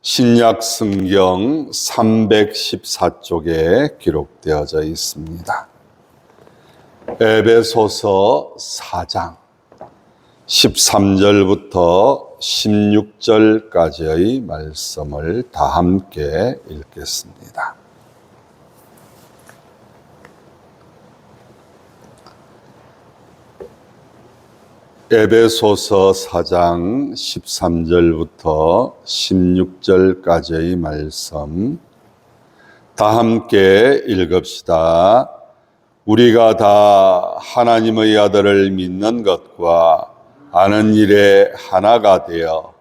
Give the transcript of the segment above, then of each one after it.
신약 성경 314쪽에 기록되어져 있습니다. 에베소서 4장 13절부터 16절까지의 말씀을 다 함께 읽겠습니다. 에베소서 4장 13절부터 16절까지의 말씀 다 함께 읽읍시다. 우리가 다 하나님의 아들을 믿는 것과 아는 일에 하나가 되어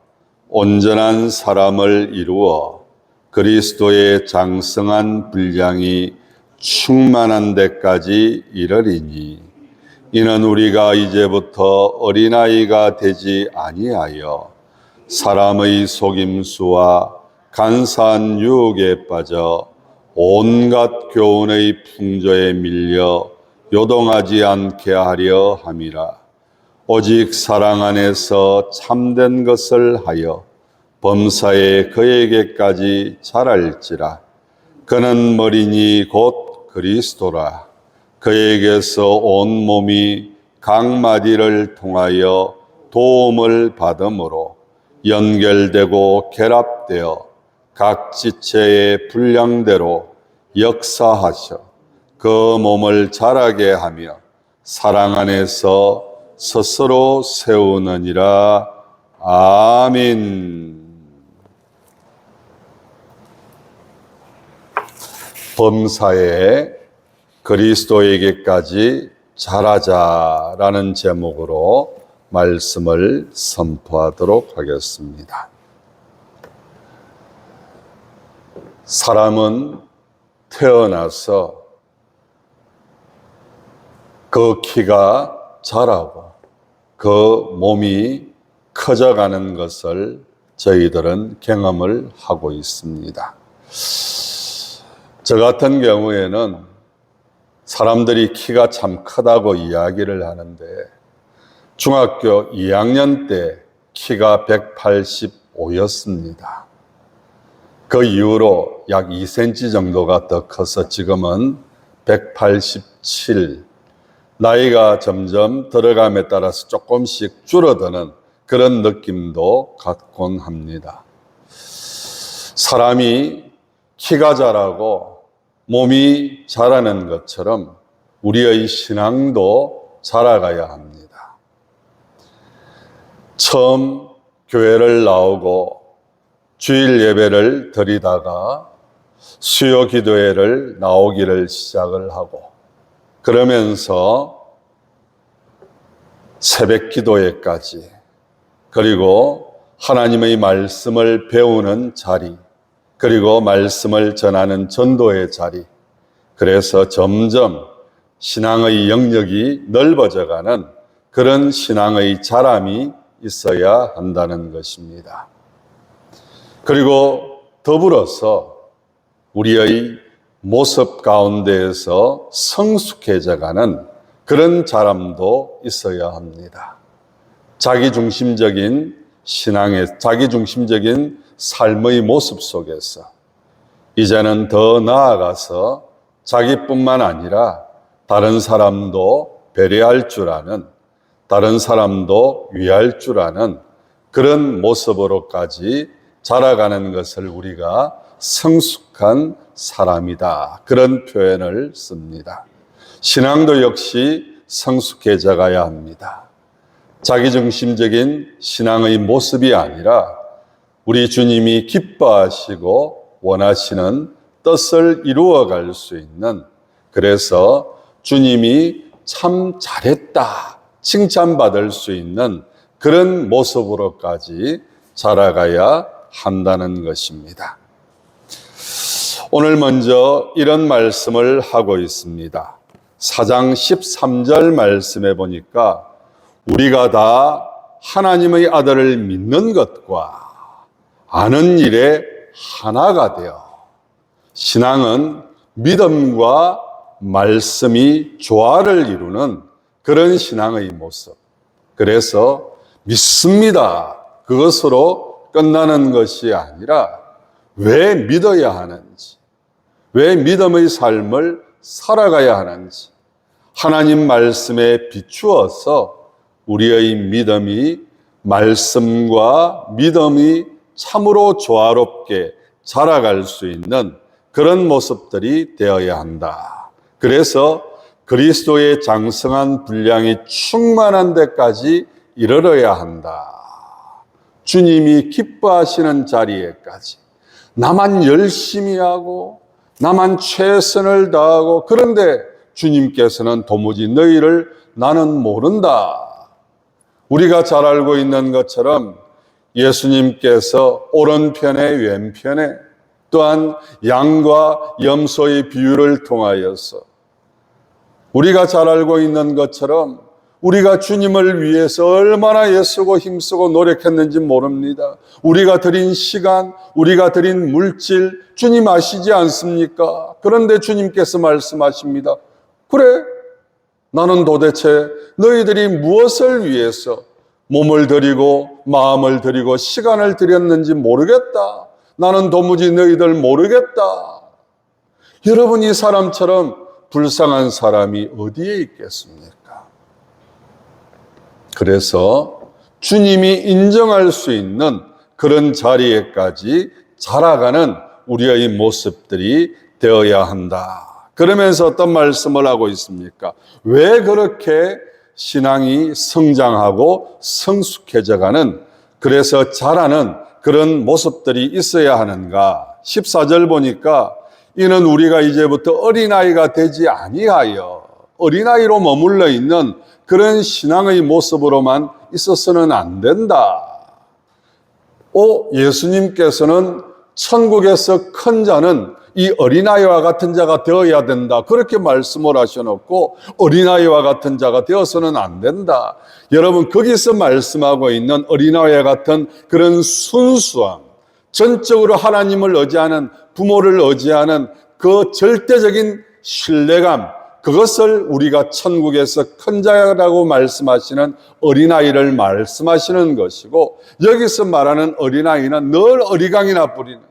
온전한 사람을 이루어 그리스도의 장성한 분량이 충만한 데까지 이르리니 이는 우리가 이제부터 어린아이가 되지 아니하여 사람의 속임수와 간사한 유혹에 빠져 온갖 교훈의 풍조에 밀려 요동하지 않게 하려 함이라. 오직 사랑 안에서 참된 것을 하여 범사에 그에게까지 자랄지라. 그는 머리니 곧 그리스도라. 그에게서 온 몸이 각 마디를 통하여 도움을 받음으로 연결되고 결합되어 각 지체의 분량대로 역사하셔 그 몸을 자라게 하며 사랑 안에서 스스로 세우느니라. 아멘. 범사에 그리스도에게까지 자라자라는 제목으로 말씀을 선포하도록 하겠습니다. 사람은 태어나서 그 키가 자라고 그 몸이 커져가는 것을 저희들은 경험을 하고 있습니다. 저 같은 경우에는 사람들이 키가 참 크다고 이야기를 하는데 중학교 2학년 때 키가 185였습니다. 그 이후로 약 2cm 정도가 더 커서 지금은 187. 나이가 점점 들어감에 따라서 조금씩 줄어드는 그런 느낌도 갖곤 합니다. 사람이 키가 자라고 몸이 자라는 것처럼 우리의 신앙도 자라가야 합니다. 처음 교회를 나오고 주일 예배를 드리다가 수요 기도회를 나오기를 시작을 하고 그러면서 새벽 기도회까지 그리고 하나님의 말씀을 배우는 자리 그리고 말씀을 전하는 전도의 자리, 그래서 점점 신앙의 영역이 넓어져가는 그런 신앙의 자람이 있어야 한다는 것입니다. 그리고 더불어서 우리의 모습 가운데에서 성숙해져가는 그런 자람도 있어야 합니다. 자기중심적인 신앙의 자기중심적인 삶의 모습 속에서 이제는 더 나아가서 자기뿐만 아니라 다른 사람도 배려할 줄 아는, 다른 사람도 위할 줄 아는 그런 모습으로까지 자라가는 것을 우리가 성숙한 사람이다. 그런 표현을 씁니다. 신앙도 역시 성숙해져 가야 합니다. 자기중심적인 신앙의 모습이 아니라 우리 주님이 기뻐하시고 원하시는 뜻을 이루어갈 수 있는, 그래서 주님이 참 잘했다 칭찬받을 수 있는 그런 모습으로까지 자라가야 한다는 것입니다. 오늘 먼저 이런 말씀을 하고 있습니다. 4장 13절 말씀에 보니까 우리가 다 하나님의 아들을 믿는 것과 아는 일에 하나가 되어, 신앙은 믿음과 말씀이 조화를 이루는 그런 신앙의 모습. 그래서 믿습니다. 그것으로 끝나는 것이 아니라 왜 믿어야 하는지, 왜 믿음의 삶을 살아가야 하는지 하나님 말씀에 비추어서 우리의 믿음이 말씀과 믿음이 참으로 조화롭게 자라갈 수 있는 그런 모습들이 되어야 한다. 그래서 그리스도의 장성한 분량이 충만한 데까지 이르러야 한다. 주님이 기뻐하시는 자리에까지 나만 열심히 하고 나만 최선을 다하고, 그런데 주님께서는 도무지 너희를 나는 모른다. 우리가 잘 알고 있는 것처럼 예수님께서 오른편에 왼편에 또한 양과 염소의 비유를 통하여서 우리가 잘 알고 있는 것처럼 우리가 주님을 위해서 얼마나 애쓰고 힘쓰고 노력했는지 모릅니다. 우리가 드린 시간, 우리가 드린 물질, 주님 아시지 않습니까? 그런데 주님께서 말씀하십니다. 그래, 나는 도대체 너희들이 무엇을 위해서 몸을 드리고 마음을 드리고 시간을 드렸는지 모르겠다. 나는 도무지 너희들 모르겠다. 여러분, 이 사람처럼 불쌍한 사람이 어디에 있겠습니까? 그래서 주님이 인정할 수 있는 그런 자리에까지 자라가는 우리의 모습들이 되어야 한다. 그러면서 어떤 말씀을 하고 있습니까? 왜 그렇게 신앙이 성장하고 성숙해져가는, 그래서 자라는 그런 모습들이 있어야 하는가? 14절 보니까 이는 우리가 이제부터 어린아이가 되지 아니하여 어린아이로 머물러 있는 그런 신앙의 모습으로만 있어서는 안 된다. 예수님께서는 천국에서 큰 자는 이 어린아이와 같은 자가 되어야 된다. 그렇게 말씀을 하셔놓고 어린아이와 같은 자가 되어서는 안 된다. 여러분, 거기서 말씀하고 있는 어린아이와 같은 그런 순수함, 전적으로 하나님을 의지하는, 부모를 의지하는 그 절대적인 신뢰감, 그것을 우리가 천국에서 큰 자라고 말씀하시는 어린아이를 말씀하시는 것이고, 여기서 말하는 어린아이는 늘 어리광이나 부리는,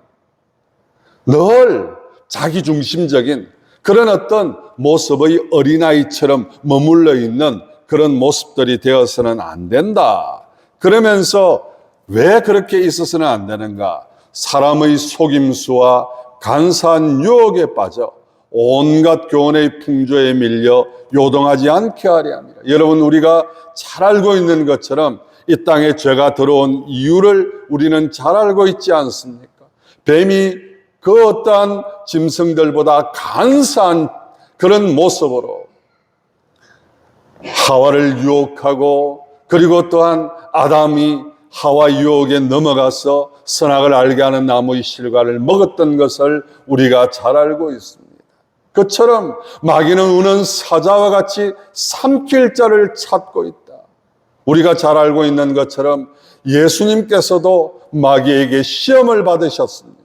늘 자기중심적인 그런 어떤 모습의 어린아이처럼 머물러 있는 그런 모습들이 되어서는 안 된다. 그러면서 왜 그렇게 있어서는 안 되는가? 사람의 속임수와 간사한 유혹에 빠져 온갖 교훈의 풍조에 밀려 요동하지 않게 하려 합니다. 여러분, 우리가 잘 알고 있는 것처럼 이 땅에 죄가 들어온 이유를 우리는 잘 알고 있지 않습니까? 뱀이 그 어떠한 짐승들보다 간사한 그런 모습으로 하와를 유혹하고, 그리고 또한 아담이 하와 유혹에 넘어가서 선악을 알게 하는 나무의 실과를 먹었던 것을 우리가 잘 알고 있습니다. 그처럼 마귀는 우는 사자와 같이 삼킬 자를 찾고 있다. 우리가 잘 알고 있는 것처럼 예수님께서도 마귀에게 시험을 받으셨습니다.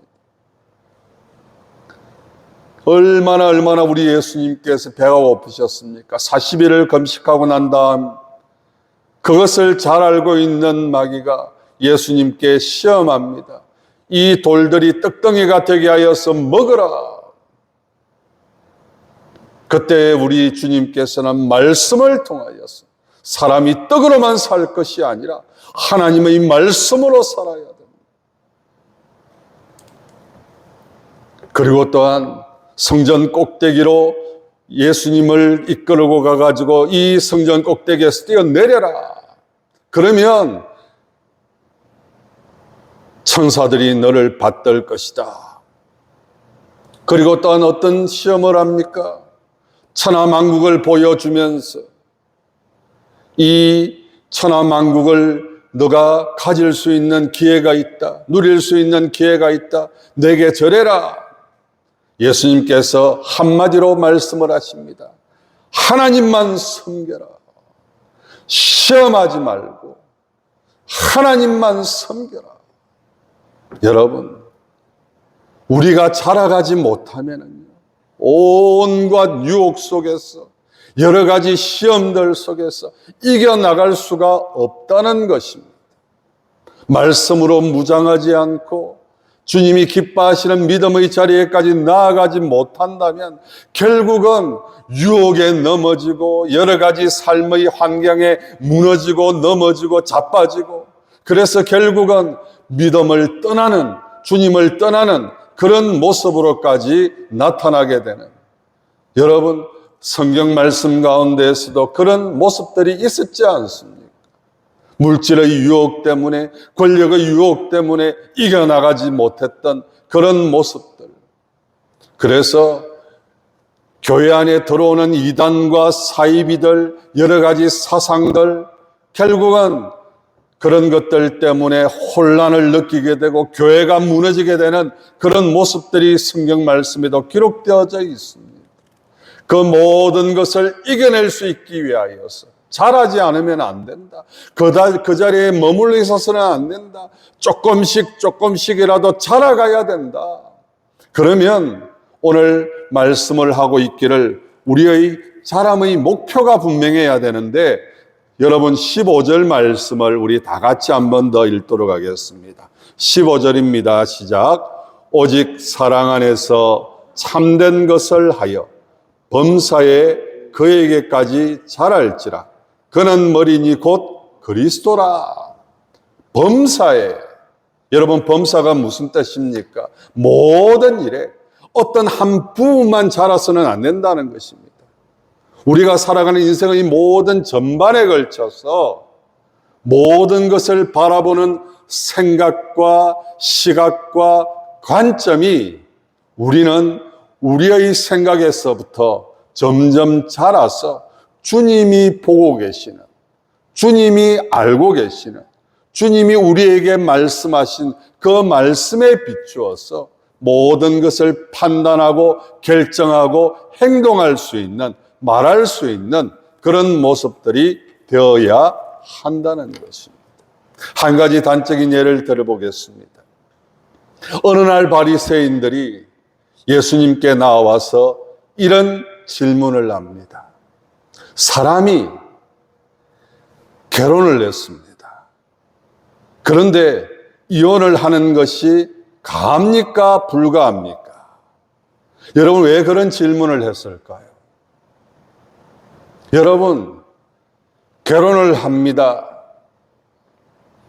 얼마나 우리 예수님께서 배가 고프셨습니까? 40일을 금식하고 난 다음 그것을 잘 알고 있는 마귀가 예수님께 시험합니다. 이 돌들이 떡덩이가 되게 하여서 먹으라. 그때 우리 주님께서는 말씀을 통하여서 사람이 떡으로만 살 것이 아니라 하나님의 말씀으로 살아야 됩니다. 그리고 또한 성전 꼭대기로 예수님을 이끌고 가가지고 이 성전 꼭대기에서 뛰어내려라. 그러면 천사들이 너를 받들 것이다. 그리고 또한 어떤 시험을 합니까? 천하만국을 보여주면서 이 천하만국을 너가 가질 수 있는 기회가 있다. 누릴 수 있는 기회가 있다. 내게 절해라. 예수님께서 한마디로 말씀을 하십니다. 하나님만 섬겨라. 시험하지 말고 하나님만 섬겨라. 여러분, 우리가 자라가지 못하면은요, 온갖 유혹 속에서 여러 가지 시험들 속에서 이겨나갈 수가 없다는 것입니다. 말씀으로 무장하지 않고 주님이 기뻐하시는 믿음의 자리에까지 나아가지 못한다면 결국은 유혹에 넘어지고 여러 가지 삶의 환경에 무너지고 넘어지고 자빠지고, 그래서 결국은 믿음을 떠나는, 주님을 떠나는 그런 모습으로까지 나타나게 되는, 여러분 성경 말씀 가운데에서도 그런 모습들이 있었지 않습니까? 물질의 유혹 때문에, 권력의 유혹 때문에 이겨나가지 못했던 그런 모습들. 그래서 교회 안에 들어오는 이단과 사이비들, 여러 가지 사상들, 결국은 그런 것들 때문에 혼란을 느끼게 되고 교회가 무너지게 되는 그런 모습들이 성경 말씀에도 기록되어져 있습니다. 그 모든 것을 이겨낼 수 있기 위하여서 잘하지 않으면 안 된다. 그 자리에 머물러 있어서는 안 된다. 조금씩이라도 자라가야 된다. 그러면 오늘 말씀을 하고 있기를 우리의 자람의 목표가 분명해야 되는데, 여러분 15절 말씀을 우리 다 같이 한 번 더 읽도록 하겠습니다. 15절입니다. 시작. 오직 사랑 안에서 참된 것을 하여 범사에 그에게까지 자랄지라. 그는 머리니 곧 그리스도라. 범사에, 여러분 범사가 무슨 뜻입니까? 모든 일에 어떤 한 부분만 자라서는 안 된다는 것입니다. 우리가 살아가는 인생의 모든 전반에 걸쳐서 모든 것을 바라보는 생각과 시각과 관점이, 우리는 우리의 생각에서부터 점점 자라서 주님이 보고 계시는, 주님이 알고 계시는, 주님이 우리에게 말씀하신 그 말씀에 비추어서 모든 것을 판단하고 결정하고 행동할 수 있는, 말할 수 있는 그런 모습들이 되어야 한다는 것입니다. 한 가지 단적인 예를 들어보겠습니다. 어느 날 바리새인들이 예수님께 나와서 이런 질문을 합니다. 사람이 결혼을 했습니다. 그런데 이혼을 하는 것이 가합니까? 불가합니까? 여러분 왜 그런 질문을 했을까요? 여러분, 결혼을 합니다.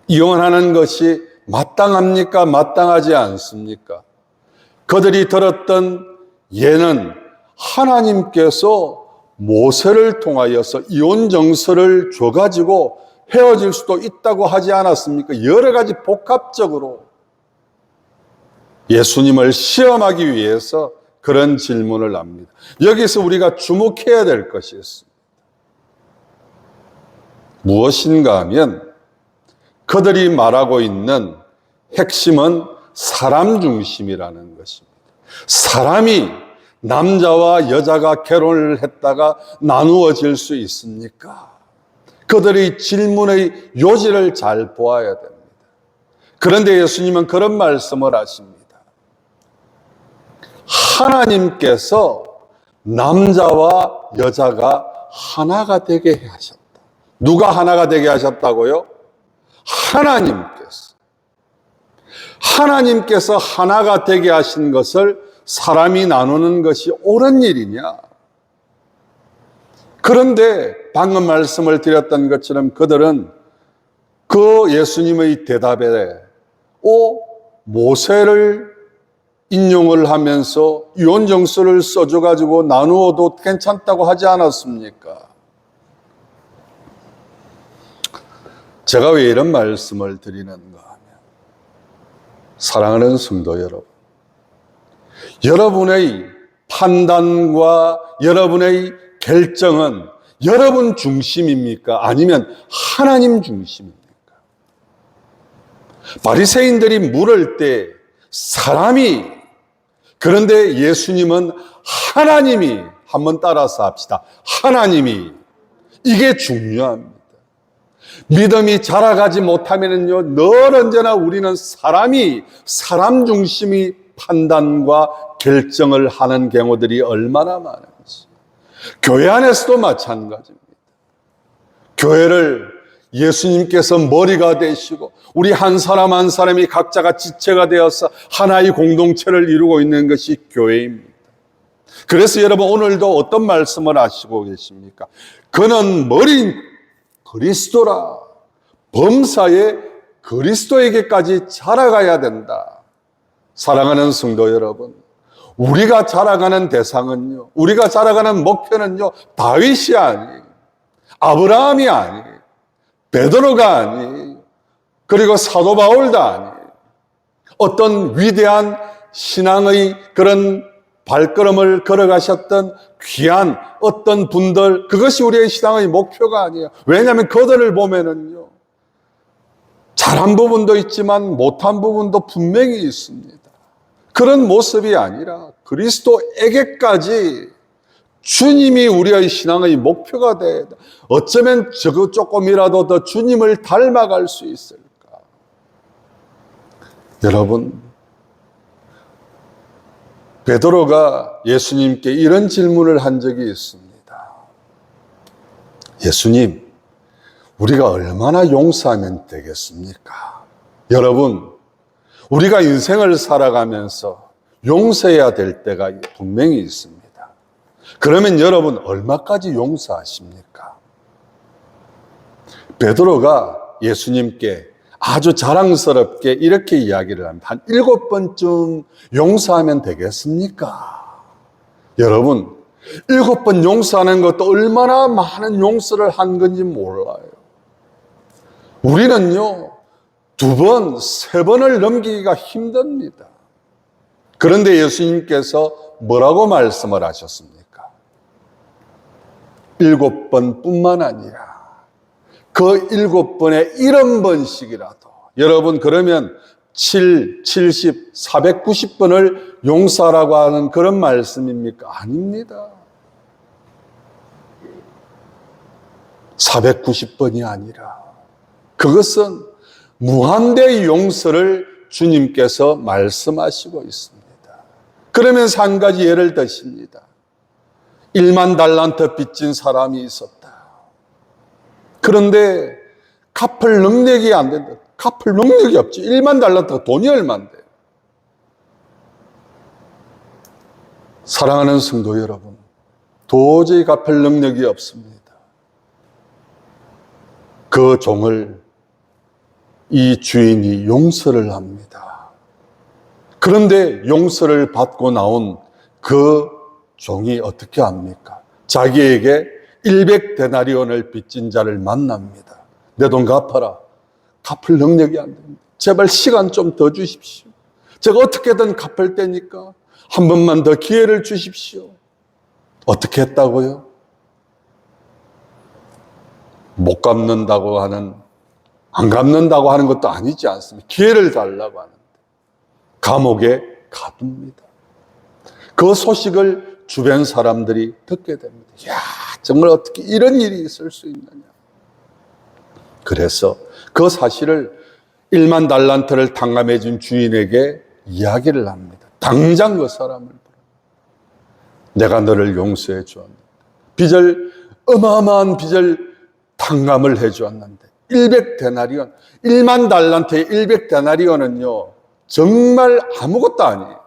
이혼하는 것이 마땅합니까? 마땅하지 않습니까? 그들이 들었던 예는 하나님께서 모세를 통하여서 이혼 정서를 줘가지고 헤어질 수도 있다고 하지 않았습니까? 여러 가지 복합적으로 예수님을 시험하기 위해서 그런 질문을 합니다. 여기서 우리가 주목해야 될 것이 있습니다. 무엇인가 하면 그들이 말하고 있는 핵심은 사람 중심이라는 것입니다. 사람이, 남자와 여자가 결혼을 했다가 나누어질 수 있습니까? 그들의 질문의 요지를 잘 보아야 됩니다. 그런데 예수님은 그런 말씀을 하십니다. 하나님께서 남자와 여자가 하나가 되게 하셨다. 누가 하나가 되게 하셨다고요? 하나님께서 하나가 되게 하신 것을 사람이 나누는 것이 옳은 일이냐? 그런데 방금 말씀을 드렸던 것처럼 그들은 그 예수님의 대답에 모세를 인용을 하면서 이혼 정서를 써줘가지고 나누어도 괜찮다고 하지 않았습니까? 제가 왜 이런 말씀을 드리는가 하면, 사랑하는 성도 여러분, 여러분의 판단과 여러분의 결정은 여러분 중심입니까? 아니면 하나님 중심입니까? 바리새인들이 물을 때 사람이, 그런데 예수님은 하나님이, 한번 따라서 합시다. 하나님이, 이게 중요합니다. 믿음이 자라가지 못하면요, 늘 언제나 우리는 사람 중심의 판단과 결정을 하는 경우들이 얼마나 많은지. 교회 안에서도 마찬가지입니다. 교회를 예수님께서 머리가 되시고 우리 한 사람 한 사람이 각자가 지체가 되어서 하나의 공동체를 이루고 있는 것이 교회입니다. 그래서 여러분 오늘도 어떤 말씀을 하시고 계십니까? 그는 머리인 그리스도라. 범사에 그리스도에게까지 자라가야 된다. 사랑하는 성도 여러분, 우리가 자라가는 대상은요, 우리가 자라가는 목표는요, 다윗이 아니에요, 아브라함이 아니에요, 베드로가 아니에요, 그리고 사도 바울도 아니에요. 어떤 위대한 신앙의 그런 발걸음을 걸어가셨던 귀한 어떤 분들, 그것이 우리의 신앙의 목표가 아니에요. 왜냐하면 그들을 보면은요, 잘한 부분도 있지만 못한 부분도 분명히 있습니다. 그런 모습이 아니라 그리스도에게까지 주님이 우리의 신앙의 목표가 돼야 돼. 어쩌면 저거 조금이라도 더 주님을 닮아갈 수 있을까? 여러분, 베드로가 예수님께 이런 질문을 한 적이 있습니다. 예수님, 우리가 얼마나 용서하면 되겠습니까? 여러분, 우리가 인생을 살아가면서 용서해야 될 때가 분명히 있습니다. 그러면 여러분 얼마까지 용서하십니까? 베드로가 예수님께 아주 자랑스럽게 이렇게 이야기를 합니다. 한 7번쯤 용서하면 되겠습니까? 여러분, 7번 용서하는 것도 얼마나 많은 용서를 한 건지 몰라요. 우리는요, 2번, 3번을 넘기기가 힘듭니다. 그런데 예수님께서 뭐라고 말씀을 하셨습니까? 7번 뿐만 아니라 그 7번에 70번씩이라도 여러분, 그러면 7, 70, 490번을 용서하라고 하는 그런 말씀입니까? 아닙니다. 490번이 아니라 그것은 무한대의 용서를 주님께서 말씀하시고 있습니다. 그러면서 한 가지 예를 드십니다. 1만 달란트 빚진 사람이 있었다. 그런데 갚을 능력이 안 된다. 갚을 능력이 없지. 1만 달란트가 돈이 얼마인데. 사랑하는 성도 여러분, 도저히 갚을 능력이 없습니다. 그 종을 이 주인이 용서를 합니다. 그런데 용서를 받고 나온 그 종이 어떻게 합니까? 자기에게 100데나리온을 빚진 자를 만납니다. 내 돈 갚아라. 갚을 능력이 안 됩니다. 제발 시간 좀 더 주십시오. 제가 어떻게든 갚을 테니까 한 번만 더 기회를 주십시오. 어떻게 했다고요? 못 갚는다고 하는, 안 갚는다고 하는 것도 아니지 않습니까? 기회를 달라고 하는데 감옥에 가둡니다. 그 소식을 주변 사람들이 듣게 됩니다. 야, 정말 어떻게 이런 일이 있을 수 있느냐. 그래서 그 사실을 1만 달란트를 탕감해 준 주인에게 이야기를 합니다. 당장 그 사람을 불러. 내가 너를 용서해 주었는데, 빚을, 어마어마한 빚을 탕감을 해 주었는데 100데나리온, 1만 달란트의 100데나리온은요 정말 아무것도 아니에요.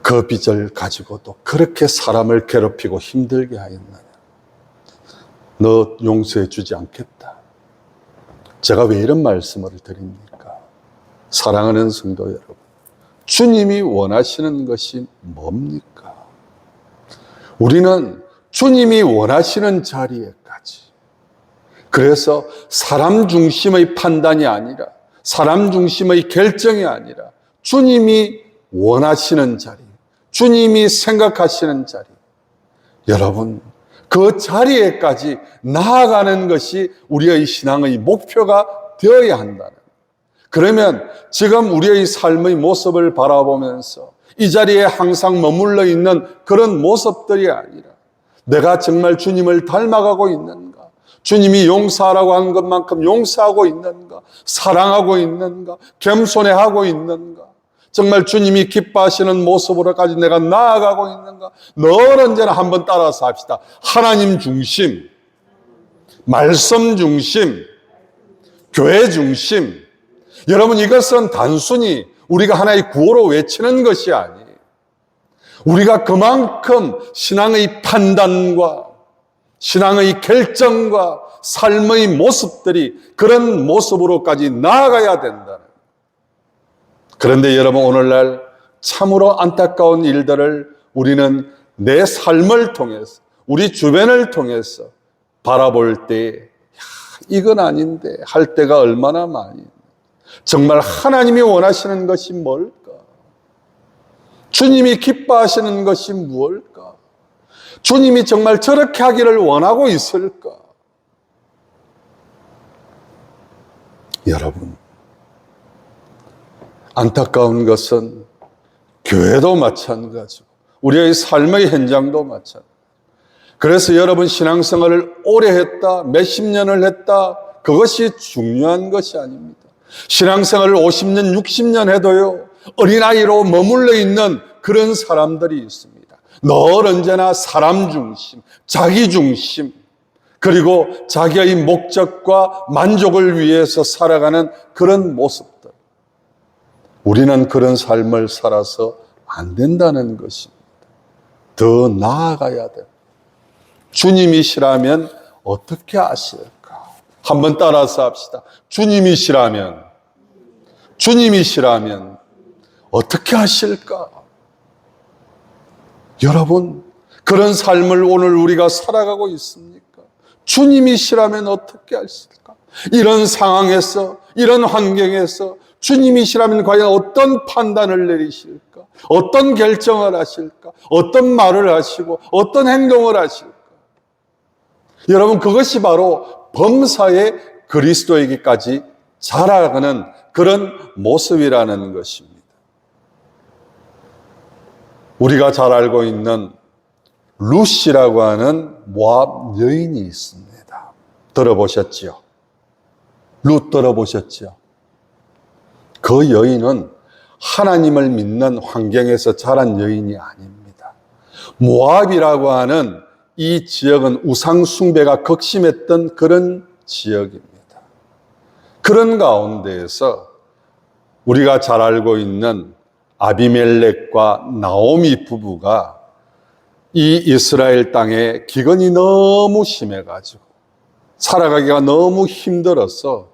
그 빚을 가지고도 그렇게 사람을 괴롭히고 힘들게 하였느냐. 너 용서해 주지 않겠다. 제가 왜 이런 말씀을 드립니까? 사랑하는 성도 여러분, 주님이 원하시는 것이 뭡니까? 우리는 주님이 원하시는 자리에까지, 그래서 사람 중심의 판단이 아니라, 사람 중심의 결정이 아니라 주님이 원하시는 자리, 주님이 생각하시는 자리, 여러분 그 자리에까지 나아가는 것이 우리의 신앙의 목표가 되어야 한다는. 그러면 지금 우리의 삶의 모습을 바라보면서 이 자리에 항상 머물러 있는 그런 모습들이 아니라, 내가 정말 주님을 닮아가고 있는가? 주님이 용서하라고 하는 것만큼 용서하고 있는가? 사랑하고 있는가? 겸손해하고 있는가? 정말 주님이 기뻐하시는 모습으로까지 내가 나아가고 있는가? 늘 언제나 한번 따라서 합시다. 하나님 중심, 말씀 중심, 교회 중심. 여러분, 이것은 단순히 우리가 하나의 구호로 외치는 것이 아니에요. 우리가 그만큼 신앙의 판단과 신앙의 결정과 삶의 모습들이 그런 모습으로까지 나아가야 된다는. 그런데 여러분, 오늘날 참으로 안타까운 일들을 우리는 내 삶을 통해서, 우리 주변을 통해서 바라볼 때, 이건 아닌데 할 때가 얼마나 많이. 정말 하나님이 원하시는 것이 뭘까? 주님이 기뻐하시는 것이 무엇일까? 주님이 정말 저렇게 하기를 원하고 있을까? 여러분, 안타까운 것은 교회도 마찬가지고 우리의 삶의 현장도 마찬가지고. 그래서 여러분, 신앙생활을 오래 했다, 몇십 년을 했다, 그것이 중요한 것이 아닙니다. 신앙생활을 50년, 60년 해도요, 어린아이로 머물러 있는 그런 사람들이 있습니다. 늘 언제나 사람 중심, 자기 중심, 그리고 자기의 목적과 만족을 위해서 살아가는 그런 모습들. 우리는 그런 삶을 살아서 안 된다는 것입니다. 더 나아가야 돼요. 주님이시라면 어떻게 하실까? 한번 따라서 합시다. 주님이시라면 어떻게 하실까? 여러분, 그런 삶을 오늘 우리가 살아가고 있습니까? 주님이시라면 어떻게 하실까? 이런 상황에서, 이런 환경에서 주님이시라면 과연 어떤 판단을 내리실까? 어떤 결정을 하실까? 어떤 말을 하시고 어떤 행동을 하실까? 여러분, 그것이 바로 범사의 그리스도에게까지 자라가는 그런 모습이라는 것입니다. 우리가 잘 알고 있는 룻이라고 하는 모압 여인이 있습니다. 들어보셨지요? 룻 들어보셨지요? 그 여인은 하나님을 믿는 환경에서 자란 여인이 아닙니다. 모압이라고 하는 이 지역은 우상 숭배가 극심했던 그런 지역입니다. 그런 가운데에서 우리가 잘 알고 있는 아비멜렉과 나오미 부부가 이 이스라엘 땅에 기근이 너무 심해가지고 살아가기가 너무 힘들어서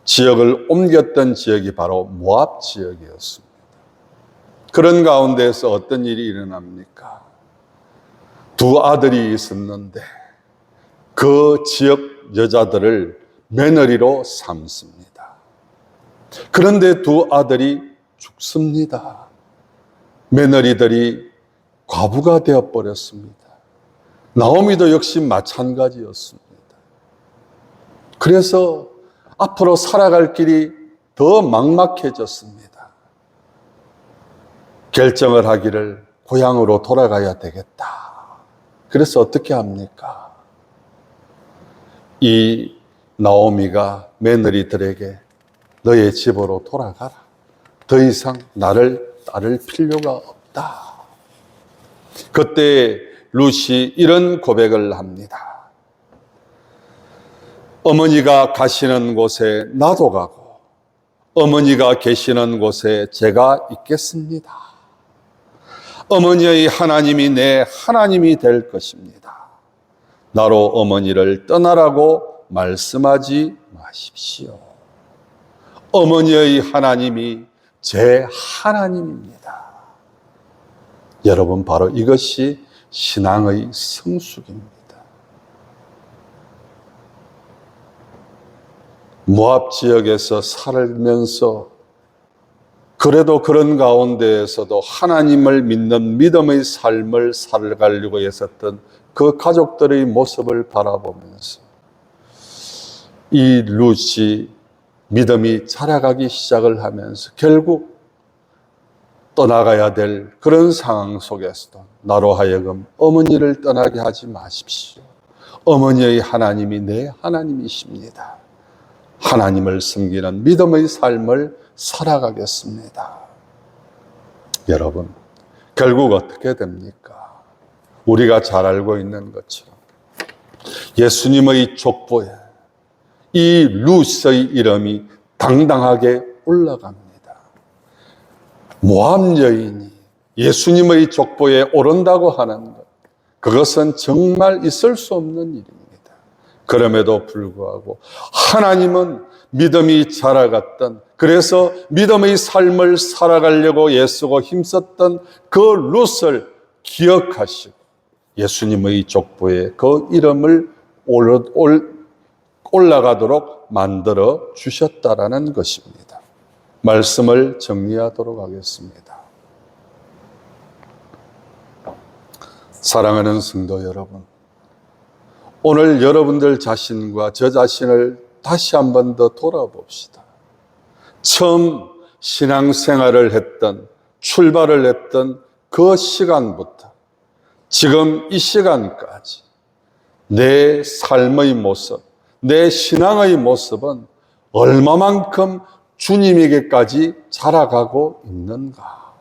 지역을 옮겼던 지역이 바로 모압 지역이었습니다. 그런 가운데에서 어떤 일이 일어납니까? 두 아들이 있었는데 그 지역 여자들을 며느리로 삼습니다. 그런데 두 아들이 죽습니다. 며느리들이 과부가 되어버렸습니다. 나오미도 역시 마찬가지였습니다. 그래서 앞으로 살아갈 길이 더 막막해졌습니다. 결정을 하기를 고향으로 돌아가야 되겠다. 그래서 어떻게 합니까? 이 나오미가 며느리들에게 너의 집으로 돌아가라. 더 이상 나를 따를 필요가 없다. 그때 룻이 이런 고백을 합니다. 어머니가 가시는 곳에 나도 가고 어머니가 계시는 곳에 제가 있겠습니다. 어머니의 하나님이 내 하나님이 될 것입니다. 나로 어머니를 떠나라고 말씀하지 마십시오. 어머니의 하나님이 제 하나님입니다. 여러분, 바로 이것이 신앙의 성숙입니다. 모압 지역에서 살면서 그래도 그런 가운데에서도 하나님을 믿는 믿음의 삶을 살아가려고 했었던 그 가족들의 모습을 바라보면서 이 룻이 믿음이 자라가기 시작을 하면서 결국 떠나가야 될 그런 상황 속에서도 나로 하여금 어머니를 떠나게 하지 마십시오. 어머니의 하나님이 내 하나님이십니다. 하나님을 섬기는 믿음의 삶을 살아가겠습니다. 여러분, 결국 어떻게 됩니까? 우리가 잘 알고 있는 것처럼 예수님의 족보에 이 루스의 이름이 당당하게 올라갑니다. 모압 여인이 예수님의 족보에 오른다고 하는 것, 그것은 정말 있을 수 없는 일입니다. 그럼에도 불구하고 하나님은 믿음이 자라갔던, 그래서 믿음의 삶을 살아가려고 애쓰고 힘썼던 그 룻을 기억하시고 예수님의 족보에 그 이름을 올라가도록 만들어 주셨다라는 것입니다. 말씀을 정리하도록 하겠습니다. 사랑하는 성도 여러분, 오늘 여러분들 자신과 저 자신을 다시 한 번 더 돌아봅시다. 처음 신앙생활을 했던, 출발을 했던 그 시간부터 지금 이 시간까지 내 삶의 모습, 내 신앙의 모습은 얼마만큼 주님에게까지 자라가고 있는가?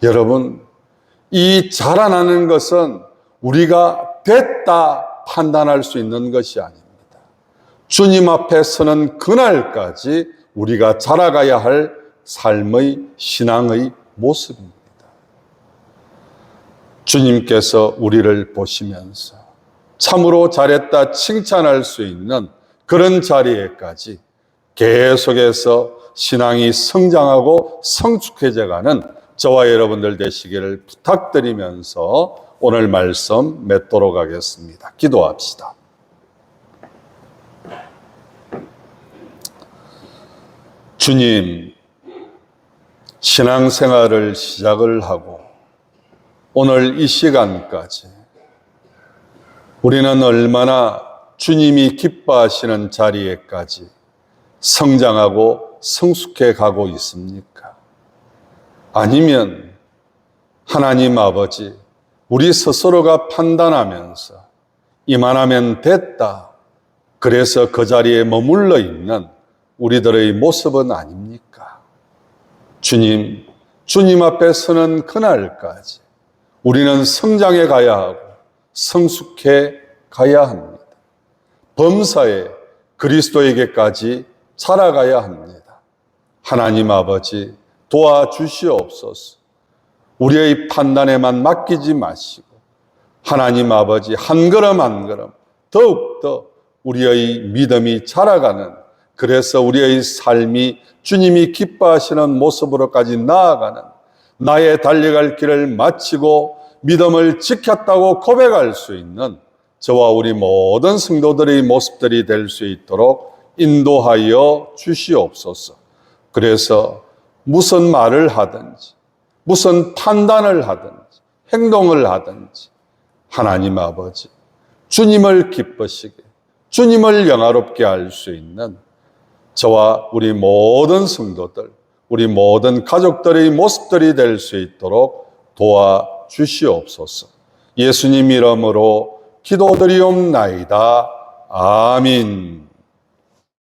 여러분, 이 자라나는 것은 우리가 됐다 판단할 수 있는 것이 아닙니다. 주님 앞에 서는 그날까지 우리가 자라가야 할 삶의 신앙의 모습입니다. 주님께서 우리를 보시면서 참으로 잘했다 칭찬할 수 있는 그런 자리에까지 계속해서 신앙이 성장하고 성숙해져가는 저와 여러분들 되시기를 부탁드리면서 오늘 말씀 맺도록 하겠습니다. 기도합시다. 주님, 신앙생활을 시작을 하고 오늘 이 시간까지 우리는 얼마나 주님이 기뻐하시는 자리에까지 성장하고 성숙해 가고 있습니까? 아니면 하나님 아버지, 우리 스스로가 판단하면서 이만하면 됐다, 그래서 그 자리에 머물러 있는 우리들의 모습은 아닙니까? 주님, 주님 앞에 서는 그날까지 우리는 성장해 가야 하고 성숙해 가야 합니다. 범사에 그리스도에게까지 자라가야 합니다. 하나님 아버지, 도와주시옵소서. 우리의 판단에만 맡기지 마시고 하나님 아버지, 한 걸음 한 걸음 더욱더 우리의 믿음이 자라가는, 그래서 우리의 삶이 주님이 기뻐하시는 모습으로까지 나아가는, 나의 달려갈 길을 마치고 믿음을 지켰다고 고백할 수 있는 저와 우리 모든 성도들의 모습들이 될 수 있도록 인도하여 주시옵소서. 그래서 무슨 말을 하든지, 무슨 판단을 하든지, 행동을 하든지 하나님 아버지, 주님을 기쁘시게, 주님을 영화롭게 할 수 있는 저와 우리 모든 성도들, 우리 모든 가족들의 모습들이 될 수 있도록 도와주시옵소서. 예수님 이름으로 기도드리옵나이다. 아멘.